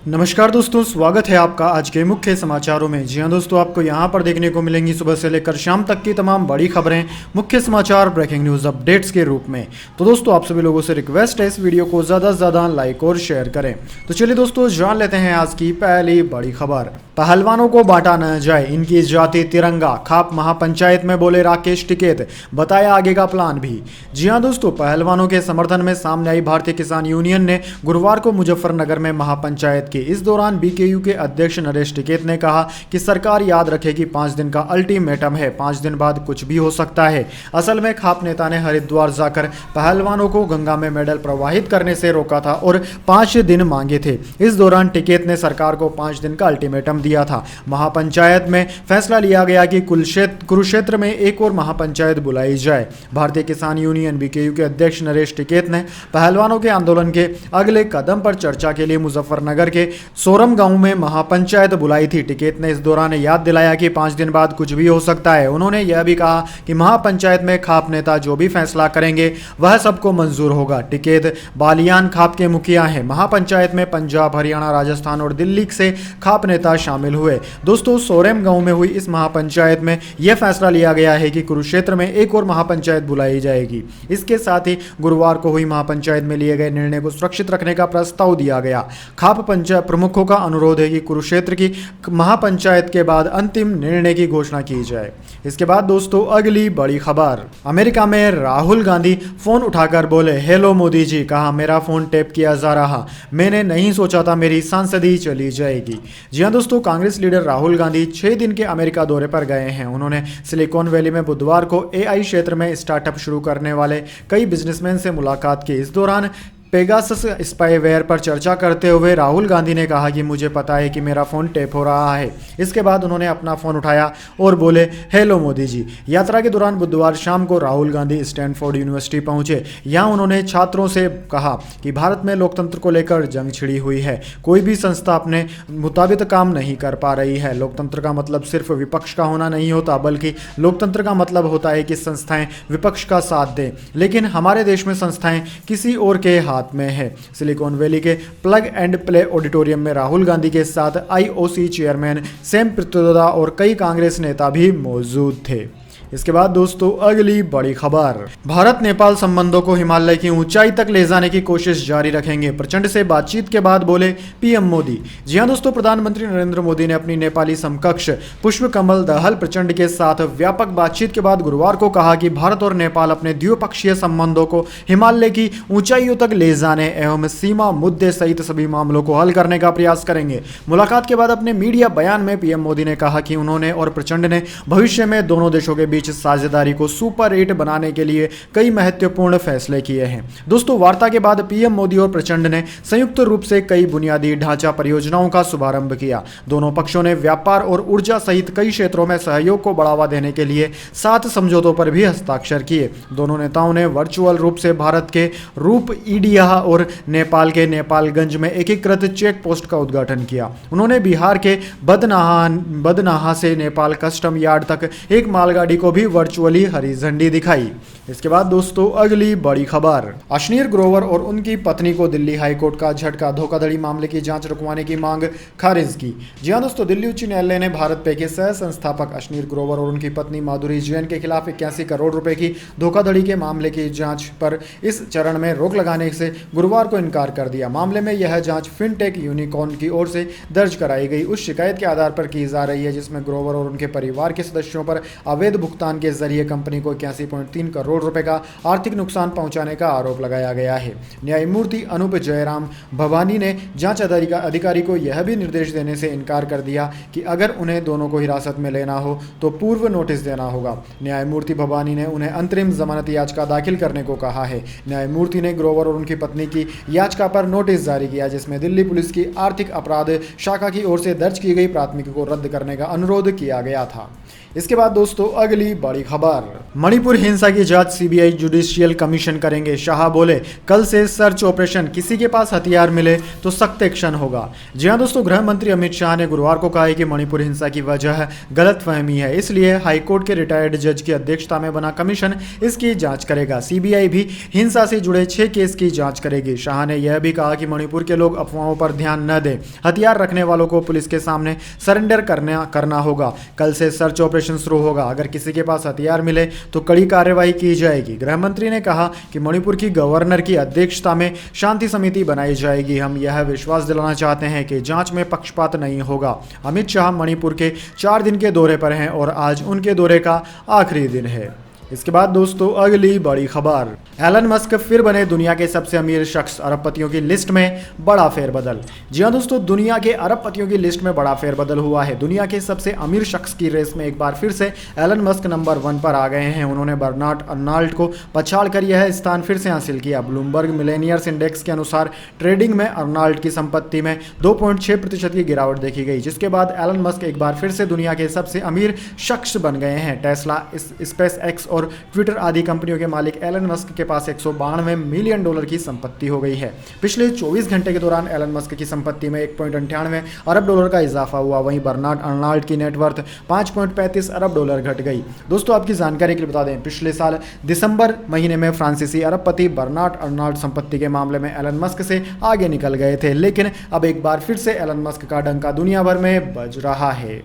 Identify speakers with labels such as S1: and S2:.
S1: नमस्कार दोस्तों, स्वागत है आपका आज के मुख्य समाचारों में। जी हां दोस्तों, आपको यहां पर देखने को मिलेंगी सुबह से लेकर शाम तक की तमाम बड़ी खबरें, मुख्य समाचार, ब्रेकिंग न्यूज़ अपडेट्स के रूप में। तो दोस्तों, आप सभी लोगों से रिक्वेस्ट है इस वीडियो को ज़्यादा से ज़्यादा लाइक और शेयर करें। तो चलिए दोस्तों, जान लेते हैं आज की पहली बड़ी खबर। पहलवानों को बांटा न जाए, इनकी जाति तिरंगा, खाप महापंचायत में बोले राकेश टिकैत, बताया आगे का प्लान भी। जी हां दोस्तों, पहलवानों के समर्थन में सामने आई भारतीय किसान यूनियन ने गुरुवार को मुजफ्फरनगर में महापंचायत की। इस दौरान बीकेयू के अध्यक्ष नरेश टिकैत ने कहा कि सरकार याद रखेगी 5 दिन का अल्टीमेटम है, 5 दिन बाद कुछ भी हो सकता है। असल में खाप नेता ने हरिद्वार जाकर पहलवानों को गंगा में मेडल प्रवाहित करने से रोका था और 5 दिन मांगे थे। इस दौरान टिकैत ने सरकार को 5 दिन का अल्टीमेटम दिया था। महापंचायत में फैसला लिया गया कि कुरुक्षेत्र में एक और महापंचायत बुलाई जाए। भारतीय किसान यूनियन बीकेयू के अध्यक्ष नरेश टिकैत ने पहलवानों के आंदोलन के अगले कदम पर चर्चा के लिए मुजफ्फरनगर के सोरम गांव में महापंचायत बुलाई थी। टिकैत ने इस दौरान याद दिलाया कि 5 दिन बाद कुछ भी हो सकता है। उन्होंने यह भी कहा कि महापंचायत में खाप नेता जो भी फैसला करेंगे वह सबको मंजूर होगा। टिकैत बालियान खाप के मुखिया हैं। महापंचायत में पंजाब, हरियाणा, राजस्थान और दिल्ली से खाप नेता शामिल हुए। दोस्तों, सोरेम गांव में हुई इस महापंचायत में यह फैसला लिया गया है कि कुरुक्षेत्र में एक और महापंचायत बुलाई जाएगी। इसके साथ ही गुरुवार को हुई महापंचायत में लिए गए निर्णय को सुरक्षित रखने का प्रस्ताव दिया गया। खाप पंचायत प्रमुखों का अनुरोध है कि कुरुक्षेत्र की महापंचायत के बाद अंतिम निर्णय की घोषणा की जाए। इसके बाद दोस्तों, अगली बड़ी खबर। अमेरिका में राहुल गांधी फोन उठाकर बोले, हेलो मोदी जी, कहा मेरा फोन टैप किया जा रहा, मैंने नहीं सोचा था मेरी सांसदी चली जाएगी। जी हां दोस्तों, कांग्रेस लीडर राहुल गांधी 6 दिन के अमेरिका दौरे पर गए हैं। उन्होंने सिलिकॉन वैली में बुधवार को एआई क्षेत्र में स्टार्टअप शुरू करने वाले कई बिजनेसमैन से मुलाकात की। इस दौरान पेगासस स्पाईवेयर पर चर्चा करते हुए राहुल गांधी ने कहा कि मुझे पता है कि मेरा फ़ोन टैप हो रहा है। इसके बाद उन्होंने अपना फ़ोन उठाया और बोले, हेलो मोदी जी। यात्रा के दौरान बुधवार शाम को राहुल गांधी स्टैनफोर्ड यूनिवर्सिटी पहुंचे। यहां उन्होंने छात्रों से कहा कि भारत में लोकतंत्र को लेकर जंग छिड़ी हुई है। कोई भी संस्था अपने मुताबिक काम नहीं कर पा रही है। लोकतंत्र का मतलब सिर्फ विपक्ष का होना नहीं होता, बल्कि लोकतंत्र का मतलब होता है कि संस्थाएं विपक्ष का साथ दें। लेकिन हमारे देश में संस्थाएं किसी और के हाथ में है। सिलिकॉन वैली के प्लग एंड प्ले ऑडिटोरियम में राहुल गांधी के साथ आईओसी चेयरमैन सैम पित्रोदा और कई कांग्रेस नेता भी मौजूद थे। इसके बाद दोस्तों, अगली बड़ी खबर। भारत नेपाल संबंधों को हिमालय की ऊंचाई तक ले जाने की कोशिश जारी रखेंगे, प्रचंड से बातचीत के बाद बोले पीएम मोदी। जी हां दोस्तों, प्रधानमंत्री नरेंद्र मोदी ने अपनी नेपाली समकक्ष पुष्पकमल दहल प्रचंड के साथ व्यापक बातचीत के बाद गुरुवार को कहा कि भारत और नेपाल अपने द्विपक्षीय संबंधों को हिमालय की ऊंचाइयों तक ले जाने एवं सीमा मुद्दे सहित सभी मामलों को हल करने का प्रयास करेंगे। मुलाकात के बाद अपने मीडिया बयान में पीएम मोदी ने कहा कि उन्होंने और प्रचंड ने भविष्य में दोनों देशों के बीच साझेदारी को सुपर 8 बनाने के लिए कई महत्वपूर्ण फैसले किए हैं। दोस्तों, वार्ता के बाद पीएम मोदी और प्रचंड ने संयुक्त रूप से कई बुनियादी ढांचा परियोजनाओं का शुभारंभ किया। दोनों पक्षों ने व्यापार और ऊर्जा सहित कई क्षेत्रों में सहयोग को बढ़ावा देने के लिए 7 समझौतों पर भी हस्ताक्षर किए। दोनों नेताओं ने वर्चुअल रूप से भारत के रूप ईडिया और नेपाल के नेपालगंज में एकीकृत चेक पोस्ट का उद्घाटन किया। उन्होंने बिहार के बदनाहा से नेपाल कस्टम यार्ड तक एक मालगाड़ी को भी वर्चुअली हरी झंडी दिखाई। इसके बाद दोस्तों, अगली बड़ी खबर। अश्नीर ग्रोवर और उनकी पत्नी को दिल्ली हाईकोर्ट का झटका, धोखाधड़ी मामले की जांच रुकवाने की मांग खारिज की। जी हां दोस्तों, दिल्ली उच्च न्यायालय ने भारत पे के सह संस्थापक अश्नीर ग्रोवर और उनकी पत्नी माधुरी जैन के खिलाफ 81 करोड़ रुपए की धोखाधड़ी के मामले की जांच पर इस चरण में रोक लगाने से गुरुवार को इनकार कर दिया। मामले में यह जांच फिनटेक यूनिकॉर्न की ओर से दर्ज कराई गई उस शिकायत के आधार पर की जा रही है जिसमें ग्रोवर और उनके परिवार के सदस्यों पर अवैध भुगतान के जरिए कंपनी को 81.3 करोड़ रुपए का आर्थिक नुकसान पहुंचाने का आरोप लगाया गया है। न्यायमूर्ति अनूप जयराम भवानी ने जांच अधिकारी को यह भी निर्देश देने से इनकार कर दिया कि अगर उन्हें दोनों को हिरासत में लेना हो तो पूर्व नोटिस देना होगा। न्यायमूर्ति भवानी ने उन्हें अंतरिम जमानत याचिका दाखिल करने को कहा है। न्यायमूर्ति ने ग्रोवर और उनकी पत्नी की याचिका पर नोटिस जारी किया जिसमें दिल्ली पुलिस की आर्थिक अपराध शाखा की ओर से दर्ज की गई प्राथमिकी को रद्द करने का अनुरोध किया गया था। इसके बाद दोस्तों, अगली बड़ी खबर। मणिपुर हिंसा की जांच बाद सीबीआई जुडिशियल कमीशन करेंगे। शाह बोले कल से सर्च ऑपरेशन, किसी के पास हथियार मिले तो सख्त एक्शन होगा। जी हां दोस्तों, गृह मंत्री अमित शाह ने गुरुवार को कहा है कि मणिपुर हिंसा की वजह गलतफहमी है, इसलिए हाईकोर्ट के रिटायर्ड जज की अध्यक्षता में बना कमीशन इसकी जांच करेगा। सीबीआई भी हिंसा से जुड़े 6 केस की जांच करेगी। शाह ने यह भी कहा कि मणिपुर के लोग अफवाहों पर ध्यान न दें, हथियार रखने वालों को पुलिस के सामने सरेंडर करना होगा। कल से सर्च ऑपरेशन शुरू होगा, अगर किसी के पास हथियार मिले तो कड़ी कार्रवाई की जाएगी। गृह मंत्री ने कहा कि मणिपुर की गवर्नर की अध्यक्षता में शांति समिति बनाई जाएगी। हम यह विश्वास दिलाना चाहते हैं कि जांच में पक्षपात नहीं होगा। अमित शाह मणिपुर के 4 दिन के दौरे पर हैं और आज उनके दौरे का आखिरी दिन है। इसके बाद दोस्तों अगली बड़ी खबर, एलन मस्क फिर बने दुनिया के सबसे अमीर शख्स, अरबपतियों की लिस्ट में बड़ा फेरबदल। जी हां दोस्तों, दुनिया के अरबपतियों की लिस्ट में बड़ा फेरबदल हुआ है। दुनिया के सबसे अमीर शख्स की रेस में एक बार फिर से एलन मस्क नंबर 1 पर आ गए हैं। उन्होंने बर्नार्ड अर्नाल्ड को पछाड़ कर यह स्थान फिर से हासिल किया। ब्लूमबर्ग मिलेनियर्स इंडेक्स के अनुसार ट्रेडिंग में अर्नाल्ड की संपत्ति में 2.6% की गिरावट देखी गई, जिसके बाद एलन मस्क एक बार फिर से दुनिया के सबसे अमीर शख्स बन गए हैं। टेस्ला, स्पेस एक्स और ट्विटर आदि कंपनियों के मालिक एलन मस्क के पास $192 मिलियन की संपत्ति हो गई है। पिछले 24 घंटे के दौरान एलन मस्क की संपत्ति में $1.98 अरब का इजाफा हुआ। वहीं बर्नार्ड अर्नाल्ड की नेटवर्थ $5.35 अरब घट गई। दोस्तों आपकी जानकारी के लिए बता दें, पिछले साल दिसंबर महीने में फ्रांसीसी अरबपति बर्नार्ड अर्नाल्ड संपत्ति के मामले में एलन मस्क से आगे निकल गए थे, लेकिन अब एक बार फिर से एलन मस्क का डंका दुनिया भर में बज रहा है।